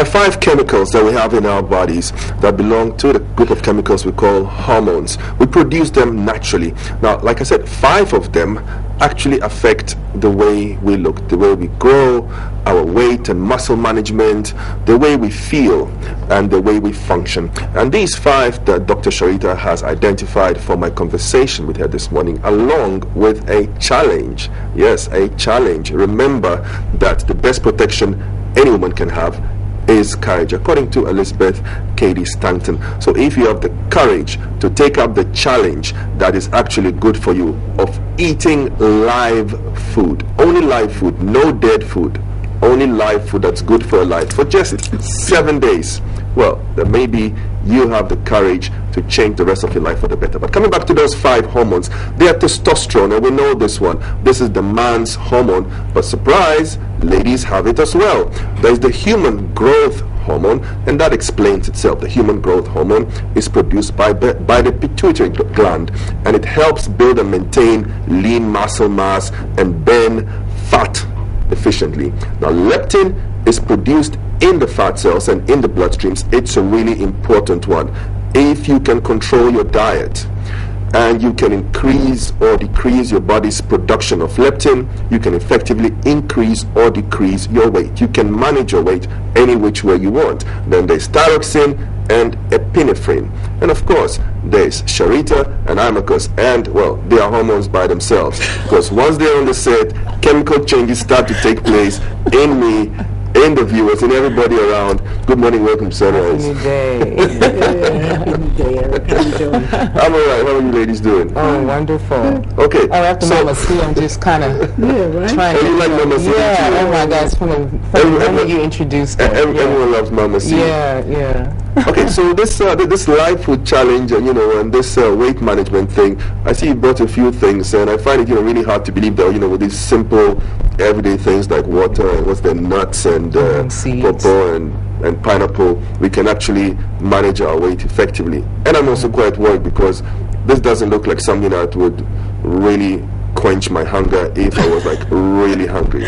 are 5 chemicals that we have in our bodies that belong to the group of chemicals we call hormones. We produce them naturally. Now, like I said, 5 of them actually affect the way we look, the way we grow, our weight and muscle management, the way we feel, and the way we function. And these 5 that Dr. Sherita has identified for my conversation with her this morning, along with a challenge. Yes, a challenge. Remember that the best protection any woman can have is courage, according to Elizabeth Cady Stanton. So if you have the courage to take up the challenge that is actually good for you of eating live food, only live food, no dead food, only live food that's good for life for just 7 days, well, then maybe you have the courage to change the rest of your life for the better. But coming back to those 5 hormones, they are testosterone, and we know this one. This is the man's hormone, but surprise, ladies have it as well. There's the human growth hormone, and that explains itself. The human growth hormone is produced by the pituitary gland, and it helps build and maintain lean muscle mass and burn fat efficiently. Now, leptin is produced in the fat cells and in the bloodstreams. It's a really important one. If you can control your diet and you can increase or decrease your body's production of leptin, you can effectively increase or decrease your weight. You can manage your weight any which way you want. Then there's thyroxine and epinephrine, and of course there's Sherita and Amicus, and well, they are hormones by themselves, because once they're on the set, chemical changes start to take place in me, in the viewers, and everybody around. Good morning, welcome to Sunrise. Happy new day. Happy new day, Eric. How you doing? I'm alright. How are you ladies doing? Oh, wonderful. Okay. Oh, after Mama C, I'm just kind of trying to. You like Mama C? Yeah. Oh my God, from the moment you introduced her. Everyone loves Mama C. Yeah. Okay, so this live food challenge, and this weight management thing, I see you brought a few things, and I find it really hard to believe that with these simple everyday things like water and what's the nuts and pawpaw and pineapple, we can actually manage our weight effectively. And I'm also quite worried because this doesn't look like something that would really quench my hunger if I was really hungry.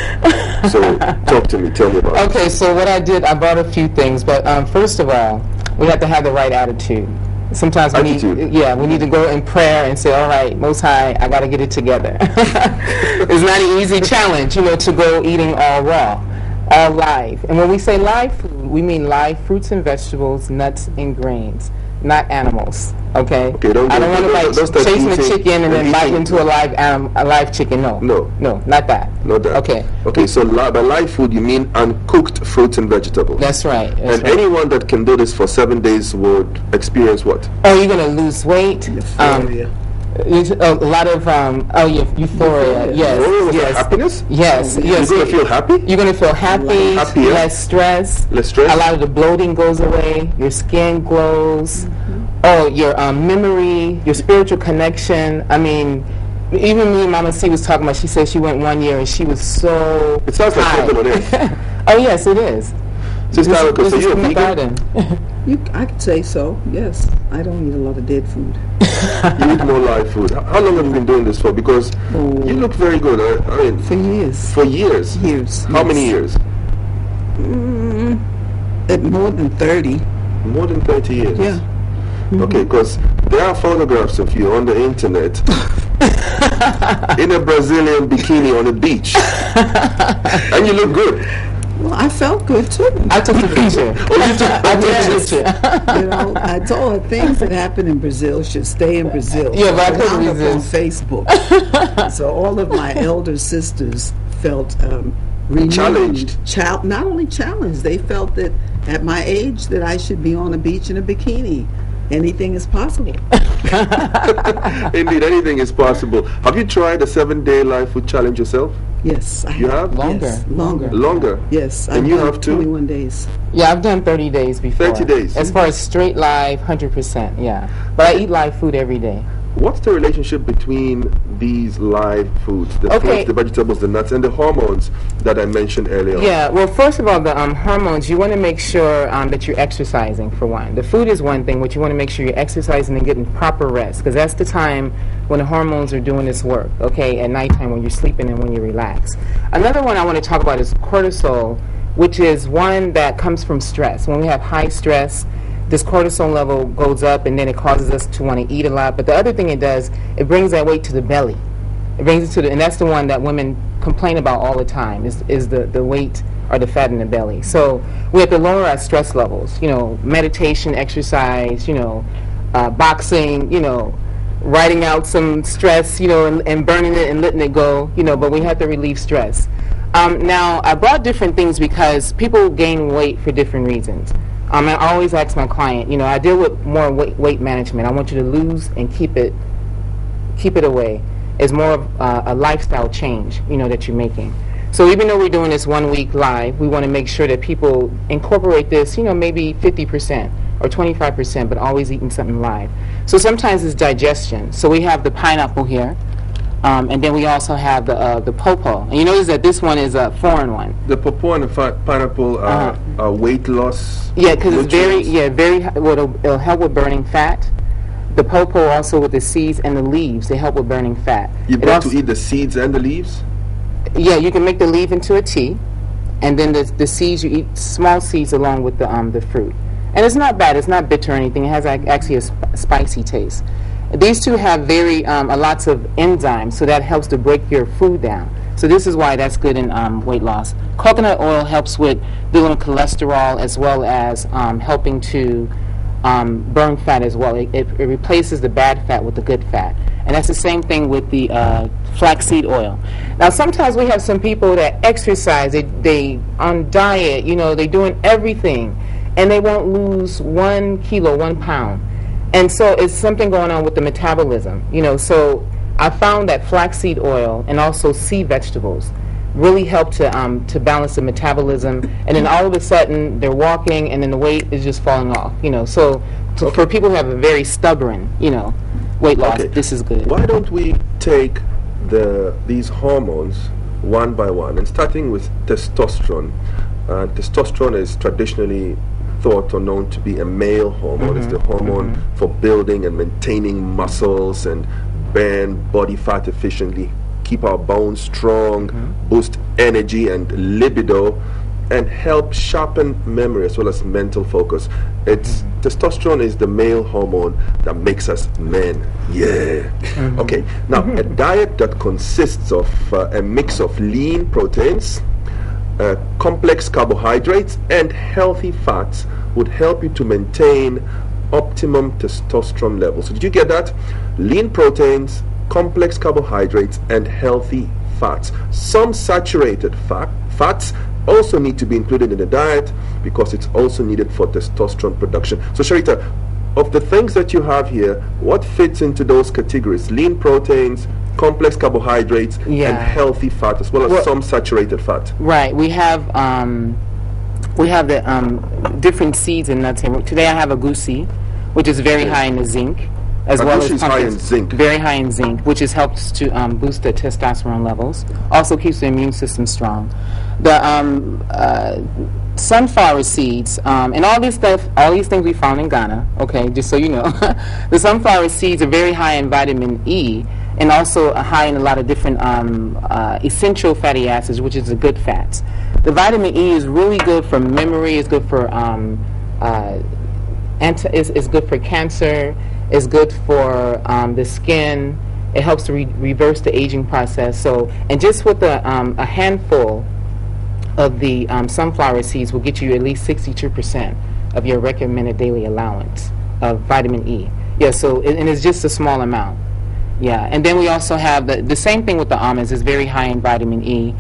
So talk to me, tell me about it. Okay, so what I did, I brought a few things, but first of all, we have to have the right attitude. Sometimes we need to go in prayer and say, all right, Most High, I got to get it together. It's not an easy challenge, to go eating all raw, all live. And when we say live food, we mean live fruits and vegetables, nuts and grains, not animals. Okay. I don't want to chasing a chicken and then bite into a live chicken. No, not that. Not that. Okay. So by live food, you mean uncooked fruits and vegetables. That's right. And anyone that can do this for 7 days would experience what? Oh, you're gonna lose weight. Euphoria. A lot of euphoria. Yes. Happiness. Yes. You're gonna feel happy. You're gonna feel happy. Happier. Less stress. A lot of the bloating goes away. Your skin glows. Oh, your memory, your spiritual connection. I mean, even me and Mama C was talking about. She said she went 1 year and she was so. It sounds like heaven on earth. Oh yes, it is. Sister Erica, so you're a vegan? I could say so. Yes, I don't eat a lot of dead food. You eat more live food. How long have you been doing this for? Because you look very good. I mean, for years. For years. Years. How many years? More than 30. More than 30 years. Yeah. Okay, because there are photographs of you on the internet in a Brazilian bikini on a beach, and you look good. Well, I felt good too. I took the picture. I took the picture. I told her things that happen in Brazil should stay in Brazil. Yeah, but I couldn't resist. On Facebook. So all of my elder sisters felt challenged. Not only challenged, they felt that at my age that I should be on a beach in a bikini. Anything is possible. Indeed, anything is possible. Have you tried a 7-day live food challenge yourself? Yes. You have? Longer. Yes, longer. Longer? Yes. And you have too? 21 days. Yeah, I've done 30 days before. 30 days? As far as straight live, 100%, yeah. But I eat live food every day. What's the relationship between these live foods, the fruits, the vegetables, the nuts, and the hormones that I mentioned earlier? Yeah, well, first of all, the hormones, you want to make sure that you're exercising, for one. The food is one thing, but you want to make sure you're exercising and getting proper rest, because that's the time when the hormones are doing this work, okay, at nighttime when you're sleeping and when you relax. Another one I want to talk about is cortisol, which is one that comes from stress. When we have high stress, this cortisol level goes up, and then it causes us to want to eat a lot. But the other thing it does, it brings that weight to the belly. It brings it to the, and that's the one that women complain about all the time, is the weight or the fat in the belly. So we have to lower our stress levels. You know, meditation, exercise, you know, boxing, you know, writing out some stress, you know, and burning it and letting it go, you know, but we have to relieve stress. Now, I brought different things because people gain weight for different reasons. I always ask my client, you know, I deal with more weight management. I want you to lose and keep it away. It's more of a lifestyle change, you know, that you're making. So even though we're doing this 1 week live, we want to make sure that people incorporate this, you know, maybe 50% or 25%, but always eating something live. So sometimes it's digestion. So we have the pineapple here. And then we also have the pawpaw. And you notice that this one is a foreign one. The pawpaw and the pineapple are weight loss. Yeah, because it's it'll help with burning fat. The pawpaw also with the seeds and the leaves, they help with burning fat. You brought to eat the seeds and the leaves? Yeah, you can make the leaf into a tea, and then the seeds, you eat small seeds along with the fruit. And it's not bad. It's not bitter or anything. It has actually a spicy taste. These two have very lots of enzymes, so that helps to break your food down. So this is why that's good in weight loss. Coconut oil helps with dealing with cholesterol, as well as helping to burn fat as well. It replaces the bad fat with the good fat. And that's the same thing with the flaxseed oil. Now, sometimes we have some people that exercise, they on diet, you know, they're doing everything, and they won't lose 1 kilo, 1 pound. And so it's something going on with the metabolism, you know. So I found that flaxseed oil and also sea vegetables really help to balance the metabolism. And then all of a sudden they're walking, and then the weight is just falling off, you know. So for people who have a very stubborn, you know, weight loss, this is good. Why don't we take these hormones one by one, and starting with testosterone. Testosterone is traditionally thought or known to be a male hormone. It's the hormone for building and maintaining muscles and burn body fat efficiently, keep our bones strong, boost energy and libido, and help sharpen memory as well as mental focus. Testosterone is the male hormone that makes us men. Yeah. Okay. Now, a diet that consists of a mix of lean proteins, complex carbohydrates, and healthy fats would help you to maintain optimum testosterone levels. So did you get that? Lean proteins, complex carbohydrates, and healthy fats. Some saturated fats also need to be included in the diet because it's also needed for testosterone production. So Sherita, of the things that you have here, what fits into those categories? Lean proteins, complex carbohydrates, and healthy fat, as well as some saturated fat. Right. We have the different seeds and nuts here. Today I have a goose seed, which is very high in the zinc, as well as high in zinc. Very high in zinc, which helps to boost the testosterone levels. Also keeps the immune system strong. The sunflower seeds and all these things we found in Ghana. Okay, just so you know, the sunflower seeds are very high in vitamin E, and also high in a lot of different essential fatty acids, which is the good fats. The vitamin E is really good for memory. It's good for it's good for cancer. It's good for the skin. It helps to reverse the aging process. So, and just with a handful of the sunflower seeds will get you at least 62% of your recommended daily allowance of vitamin E. Yeah. So, and it's just a small amount. Yeah, and then we also have the same thing with the almonds. Is very high in vitamin E,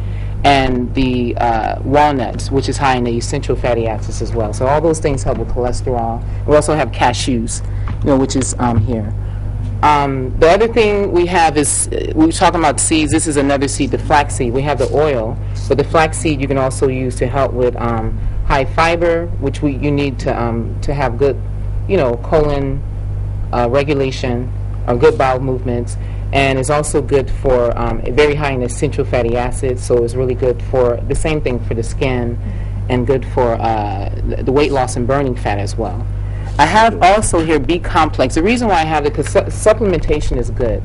and the walnuts, which is high in the essential fatty acids as well. So all those things help with cholesterol. We also have cashews, you know, which is here. The other thing we have is, we were talking about seeds. This is another seed, the flaxseed. We have the oil, but the flaxseed you can also use to help with high fiber, which you need to have good, you know, colon regulation, or good bowel movements, and it's also good for very high in essential fatty acids. So it's really good for the same thing for the skin, and good for the weight loss and burning fat as well. I have also here B complex. The reason why I have it, because supplementation is good.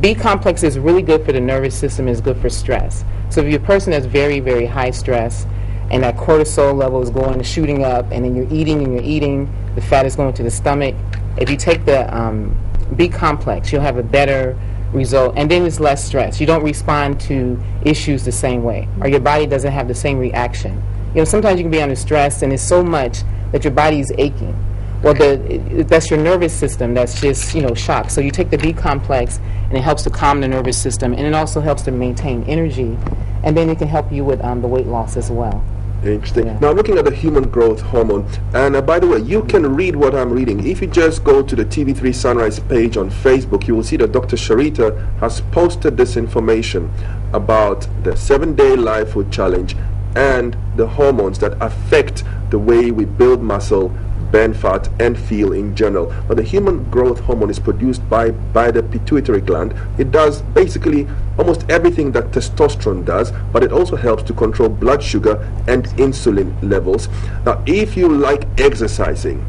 B complex is really good for the nervous system. Is good for stress. So if you're a person that's very, very high stress, and that cortisol level is going shooting up, and then you're eating, the fat is going to the stomach. If you take the B complex, you'll have a better result, and then it's less stress. You don't respond to issues the same way, or your body doesn't have the same reaction. You know, sometimes you can be under stress, and it's so much that your body is aching. Well, that's your nervous system that's just, you know, shocked. So you take the B complex, and it helps to calm the nervous system, and it also helps to maintain energy, and then it can help you with the weight loss as well. Interesting. Yeah. Now, I'm looking at the human growth hormone, and by the way, you can read what I'm reading. If you just go to the TV3 Sunrise page on Facebook, you will see that Dr. Sherita has posted this information about the 7-day life food challenge and the hormones that affect the way we build muscle, burn fat, and feel in general. But the human growth hormone is produced by the pituitary gland. It does basically almost everything that testosterone does, but it also helps to control blood sugar and insulin levels. Now, if you like exercising,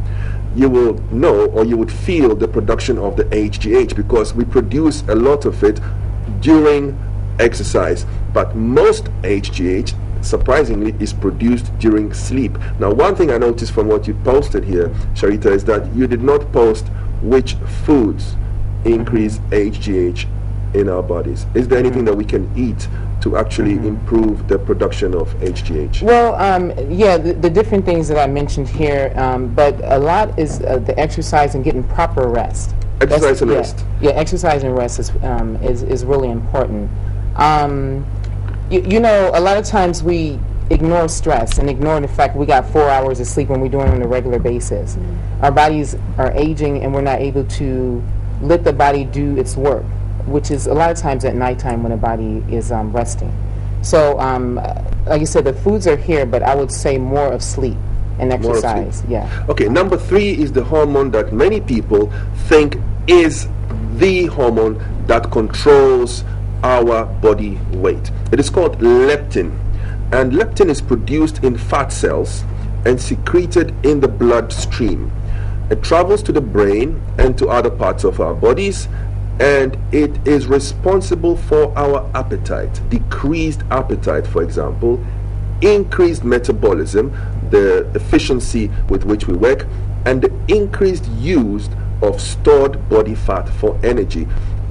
you will know, or you would feel, the production of the HGH, because we produce a lot of it during exercise. But most HGH, surprisingly, is produced during sleep. Now, one thing I noticed from what you posted here, Sherita, is that you did not post which foods increase HGH in our bodies. Is there anything that we can eat to actually improve the production of HGH? Well, yeah, the different things that I mentioned here, but a lot is the exercise and getting proper rest. Exercise and rest. Yeah, exercise and rest is really important. You know, a lot of times we ignore stress and ignore the fact we got 4 hours of sleep when we're doing it on a regular basis. Our bodies are aging, and we're not able to let the body do its work, which is a lot of times at nighttime when the body is resting. So, like you said, the foods are here, but I would say more of sleep and exercise. Yeah. Okay, number 3 is the hormone that many people think is the hormone that controls our body weight. It is called leptin, and leptin is produced in fat cells and secreted in the bloodstream. It travels to the brain and to other parts of our bodies, and it is responsible for our appetite, decreased appetite, for example, increased metabolism, the efficiency with which we work, and the increased use of stored body fat for energy.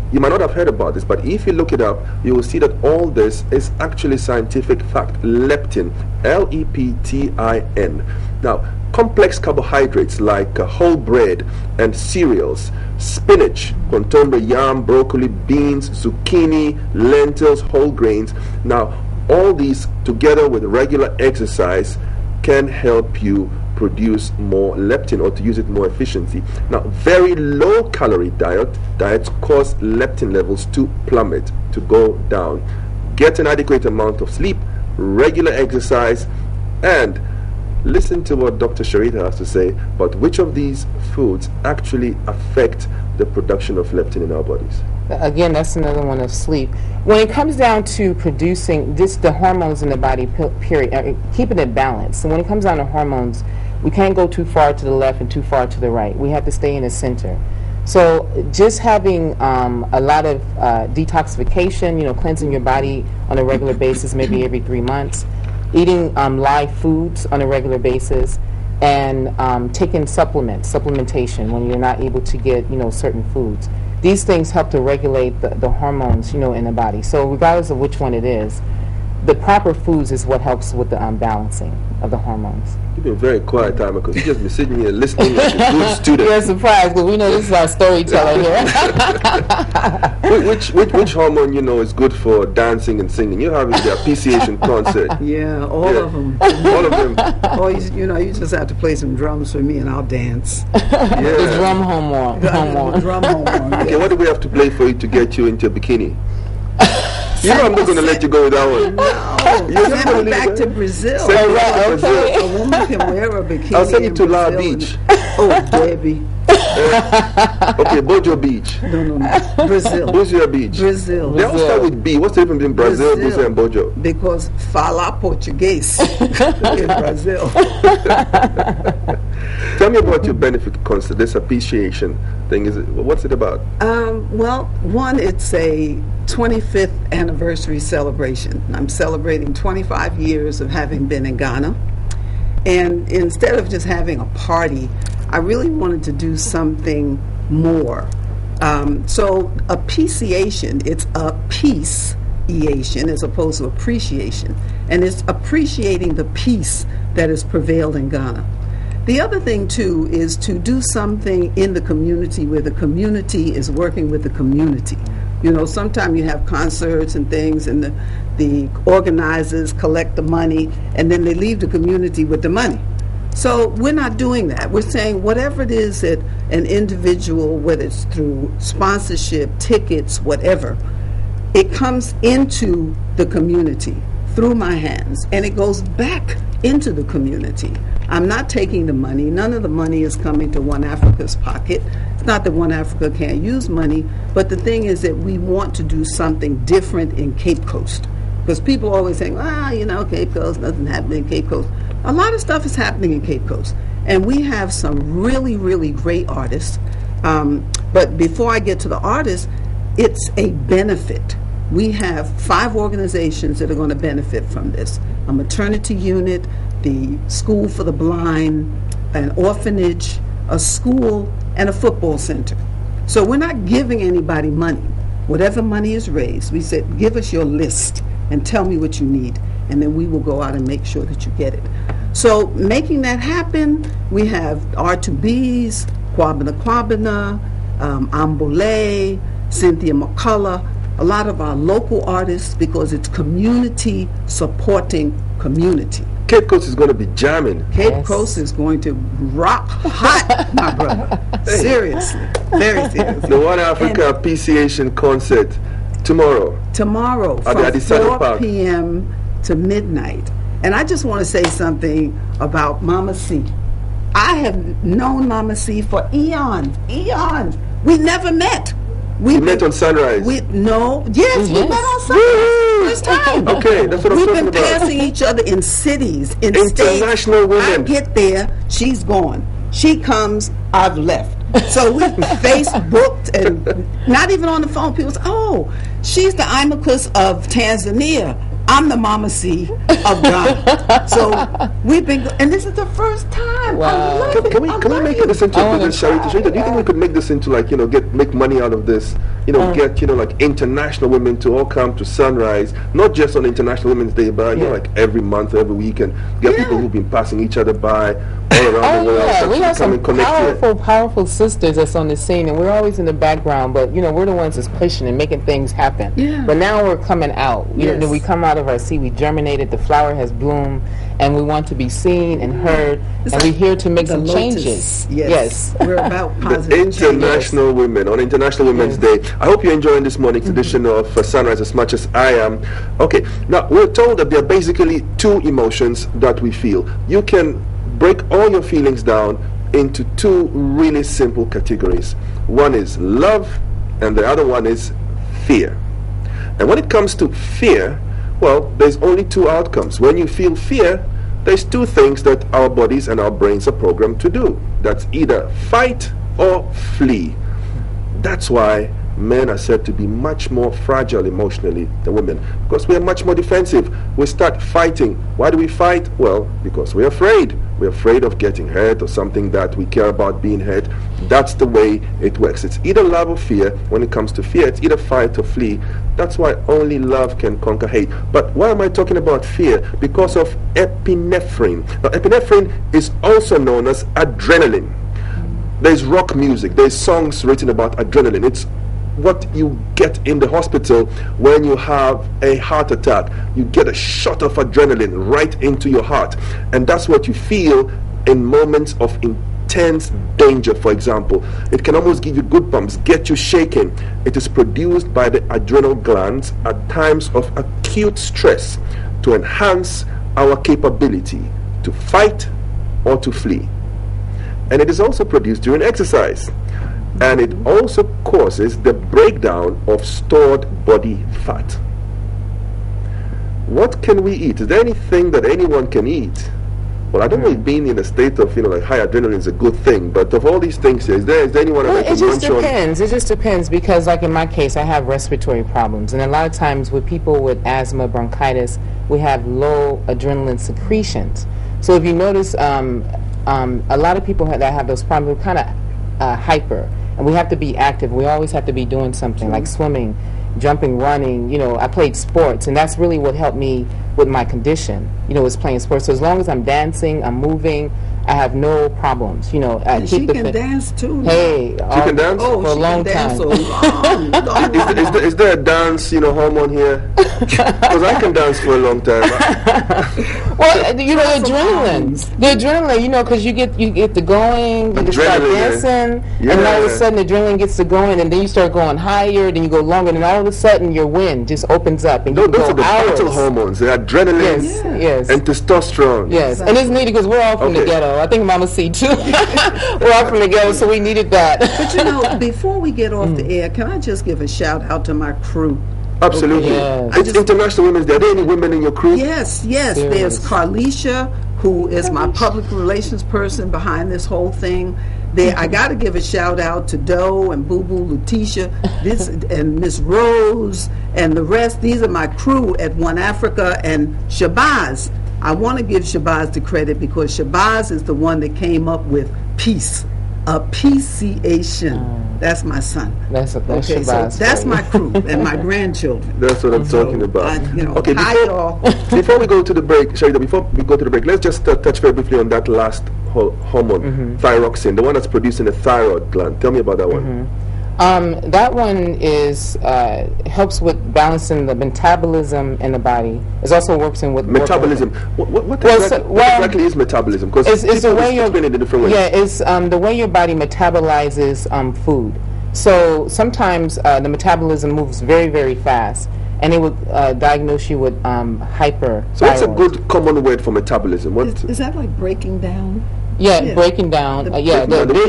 You might not have heard about this, but if you look it up, you will see that all this is actually scientific fact. Leptin, Leptin. Now, complex carbohydrates like whole bread and cereals, spinach, contombe, yam, broccoli, beans, zucchini, lentils, whole grains. Now, all these together with regular exercise can help you produce more leptin, or to use it more efficiently. Now, very low calorie diets cause leptin levels to plummet, to go down. Get an adequate amount of sleep, regular exercise, and listen to what Dr. Sherita has to say about which of these foods actually affect the production of leptin in our bodies. Again, that's another one of sleep. When it comes down to producing the hormones in the body, period, keeping it balanced. So when it comes down to hormones, we can't go too far to the left and too far to the right. We have to stay in the center. So just having a lot of detoxification, you know, cleansing your body on a regular basis, maybe every 3 months, eating live foods on a regular basis, and taking supplementation when you're not able to get, you know, certain foods. These things help to regulate the hormones, you know, in the body. So regardless of which one it is, the proper foods is what helps with the balancing of the hormones. You've been very quiet, Timer, because you just been sitting here listening like a good student. You're surprised, because we know this is our storyteller here. which hormone, you know, is good for dancing and singing? You're having the appreciation concert. Yeah, all of them. All of them. Oh, you know, you just have to play some drums for me, and I'll dance. Yeah. The drum hormone. Drum hormone. Okay, what do we have to play for you to get you into a bikini? You know I'm not going to let you go with that one. No, send me back to Brazil. Send me back to Brazil. A woman can wear a bikini. I'll send you to La Beach. Oh, baby. Okay, Okay, Bojo Beach. No. Brazil. Busia Beach. Brazil. They all start with B. What's the difference between Brazil, Busia, and Bojo? Because fala Portuguese in Brazil. Tell me about your benefit concert, this appreciation thing. What's it about? Well, one, it's a 25th anniversary celebration. I'm celebrating 25 years of having been in Ghana. And instead of just having a party, I really wanted to do something more. So appreciation, it's appreciation as opposed to appreciation. And it's appreciating the peace that has prevailed in Ghana. The other thing, too, is to do something in the community where the community is working with the community. You know, sometimes you have concerts and things, and the organizers collect the money, and then they leave the community with the money. So we're not doing that. We're saying whatever it is that an individual, whether it's through sponsorship, tickets, whatever, it comes into the community through my hands, and it goes back into the community. I'm not taking the money. None of the money is coming to One Africa's pocket. It's not that One Africa can't use money, but the thing is that we want to do something different in Cape Coast. Because people are always saying, Cape Coast, nothing happening in Cape Coast. A lot of stuff is happening in Cape Coast. And we have some really, really great artists. But before I get to the artists, it's a benefit. We have 5 organizations that are going to benefit from this. A maternity unit, the School for the Blind, an orphanage, a school, and a football center. So we're not giving anybody money. Whatever money is raised, we said, give us your list and tell me what you need, and then we will go out and make sure that you get it. So making that happen, we have R2Bs, Kwabena, Ambole, Cynthia McCullough, a lot of our local artists, because it's community supporting community. Cape Coast is going to be jamming. Cape Coast is going to rock hot, my brother. Seriously. Very seriously. The One Africa Appreciation Concert tomorrow. Tomorrow At from the 4 p.m. to midnight. And I just want to say something about Mama C. I have known Mama C for eons. We never met. We met on Sunrise. We met on Sunrise. First time. Okay, that's what I'm talking about. We've been passing each other in cities, in International states. women. I get there, she's gone. She comes, I've left. So we Facebooked, and not even on the phone. People say, "Oh, she's the Imacus of Tanzania. I'm the Mama C of Ghana." So we've been, and this is the first time. Wow. Can we make this into a business, Sherita? Do you think we could make this into make money out of this? Get international women to all come to Sunrise, not just on International Women's Day, but every month, every week, and get people who've been passing each other by all around the world. Yeah, we have some powerful sisters that's on the scene, and we're always in the background, but we're the ones that's pushing and making things happen. Yeah. But now we're coming out. Yes. We come out of our seed, we germinated, the flower has bloomed, and we want to be seen and heard, and we're here to make some changes. Yes. We're about positive International Women, on International Women's Day. I hope you're enjoying this morning's edition of Sunrise as much as I am. Okay, now we're told that there are basically 2 emotions that we feel. You can break all your feelings down into 2 really simple categories. One is love, and the other one is fear. And when it comes to fear, well, there's only 2 outcomes. When you feel fear, there's 2 things that our bodies and our brains are programmed to do. That's either fight or flee. That's why men are said to be much more fragile emotionally than women, because we are much more defensive. We start fighting. Why do we fight? Well, because we're afraid. We're afraid of getting hurt or something that we care about being hurt. That's the way it works. It's either love or fear. When it comes to fear, it's either fight or flee. That's why only love can conquer hate. But why am I talking about fear? Because of epinephrine. Now, epinephrine is also known as adrenaline. There's rock music. There's songs written about adrenaline. It's what you get in the hospital when you have a heart attack. You get a shot of adrenaline right into your heart, and that's what you feel in moments of intense danger. For example, it can almost give you goosebumps, get you shaking. It is produced by the adrenal glands at times of acute stress to enhance our capability to fight or to flee. And it is also produced during exercise. and it also causes the breakdown of stored body fat. What can we eat? Is there anything that anyone can eat? Well, I don't know if being in a state of, like high adrenaline is a good thing, but of all these things here, is there anyone that it just depends. It just depends because, like in my case, I have respiratory problems. And a lot of times with people with asthma, bronchitis, we have low adrenaline secretions. So if you notice, a lot of people that have those problems are kind of hyper. And we have to be active. We always have to be doing something, like swimming, jumping, running. I played sports, and that's really what helped me with my condition, was playing sports. So as long as I'm dancing, I'm moving, I have no problems. And she can dance too. Hey, she can dance for a long time. Is there a dance, hormone here? Because I can dance for a long time. Well, the adrenaline, because you get the going, you start dancing, and all of a sudden the adrenaline gets to going, and then you start going higher, then you go longer, and all of a sudden your wind just opens up, and you those go are the hours. vital hormones, the adrenaline, yes, and testosterone. Yes, and it's needed because we're all from the ghetto. I think Mama C too. We're all from the ghetto, so we needed that. But before we get off the air, can I just give a shout out to my crew? Absolutely. Yes. It's International Women's Day. Are there any women in your crew? Yes. There's Carlicia, who is my public relations person behind this whole thing. I got to give a shout out to Doe and Boo Boo, Letitia, and Miss Rose, and the rest. These are my crew at One Africa, and Shabazz. I want to give Shabazz the credit because Shabazz is the one that came up with peace, appreciation. That's my son. That's Shabazz. So that's my crew and my grandchildren. That's what I'm talking about. Okay, hi y'all. Before we go to the break, Sherita, before we go to the break, let's just touch very briefly on that last hormone, thyroxine, the one that's produced in the thyroid gland. Tell me about that one. That one is helps with balancing the metabolism in the body. It also works in with metabolism. What exactly is metabolism? Because it's the way explain it in different ways. Yeah, it's the way your body metabolizes food. So sometimes the metabolism moves very, very fast, and it would diagnose you with hyper. So what's a good common word for metabolism? Is that like breaking down? Yeah, breaking down. The way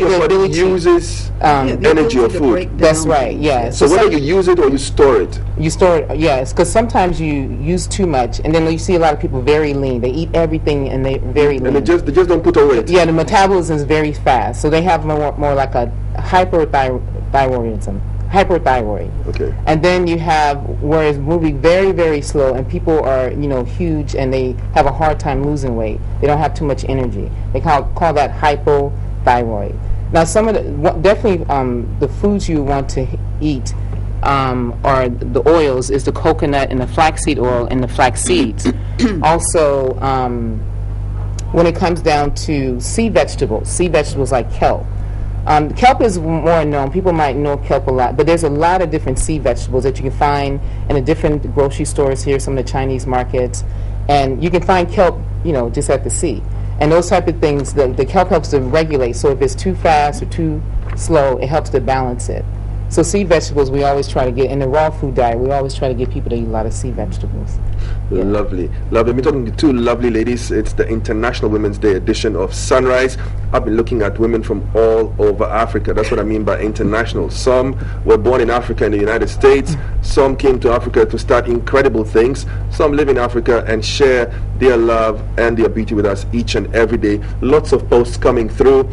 your body uses energy or food. That's right. Yeah. So whether you use it or you store it. You store it. Yes, because sometimes you use too much, and then you see a lot of people very lean. They eat everything, and they're very lean. And they just don't put on weight. Yeah, the metabolism is very fast, so they have more like a hyperthyroidism. Hyperthyroid. Okay. And then you have where it's moving very, very slow, and people are huge, and they have a hard time losing weight. They don't have too much energy. They call that hypothyroid. Now, some of definitely the foods you want to eat are the oils is the coconut and the flaxseed oil and the flax seeds. Also, when it comes down to sea vegetables like kelp. Kelp is more known. People might know kelp a lot, but there's a lot of different sea vegetables that you can find in the different grocery stores here, some of the Chinese markets, and you can find kelp, just at the sea. And those type of things, the kelp helps to regulate. So if it's too fast or too slow, it helps to balance it. So sea vegetables, we always try to get in the raw food diet. We always try to get people to eat a lot of sea vegetables. Yeah. Lovely. We're talking to two lovely ladies. It's the International Women's Day edition of Sunrise. I've been looking at women from all over Africa. That's what I mean by international. Some were born in Africa and the United States. Some came to Africa to start incredible things. Some live in Africa and share their love and their beauty with us each and every day. Lots of posts coming through.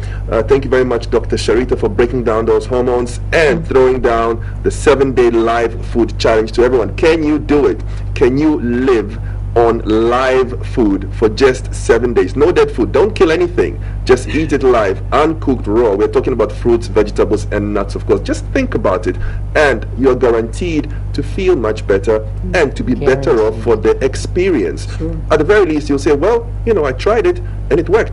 Thank you very much, Dr. Sherita, for breaking down those hormones and throwing down the 7-day live food challenge to everyone. Can you do it? Can you live on live food for just 7 days? No dead food. Don't kill anything. Just eat it live, uncooked, raw. We're talking about fruits, vegetables, and nuts, of course. Just think about it, and you're guaranteed to feel much better and to be better off for the experience. At the very least, you'll say, well, I tried it and it worked.